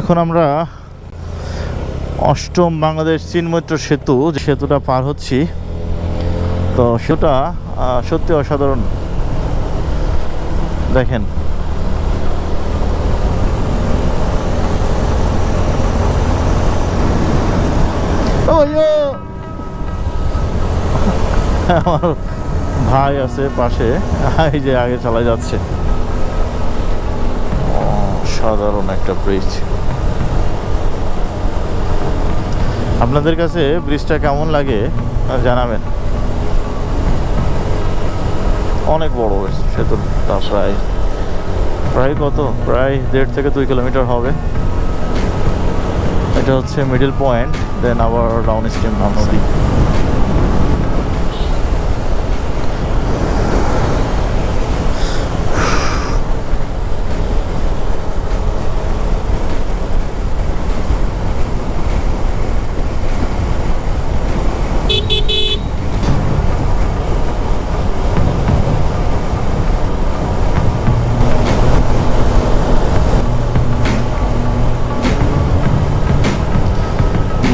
এখন আমরা অষ্টম বাংলাদেশ চীন মৈত্র সেতু, যে সেতুটা পার হচ্ছি। তো সেটা সত্যি অসাধারণ। দেখেন, আমার ভাই আছে পাশে, এই যে আগে চালা যাচ্ছে। সাধারণ একটা ব্রিজ। আপনাদের কাছে ব্রিজটা কেমন লাগে জানাবেন। অনেক বড় সেতুটা, প্রায় কত, প্রায় 1.5 থেকে 2 কিলোমিটার হবে। এটা হচ্ছে মিডল পয়েন্ট, দেন আবার ডাউন স্ট্রিম নদী।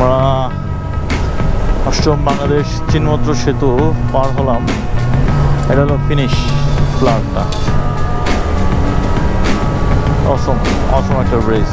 আমরা অষ্টম বাংলাদেশ চীন মৈত্র সেতু পার হলাম। এটা হলো ফিনিশ ফ্ল্যাটটা। অসম একটা ব্রিজ।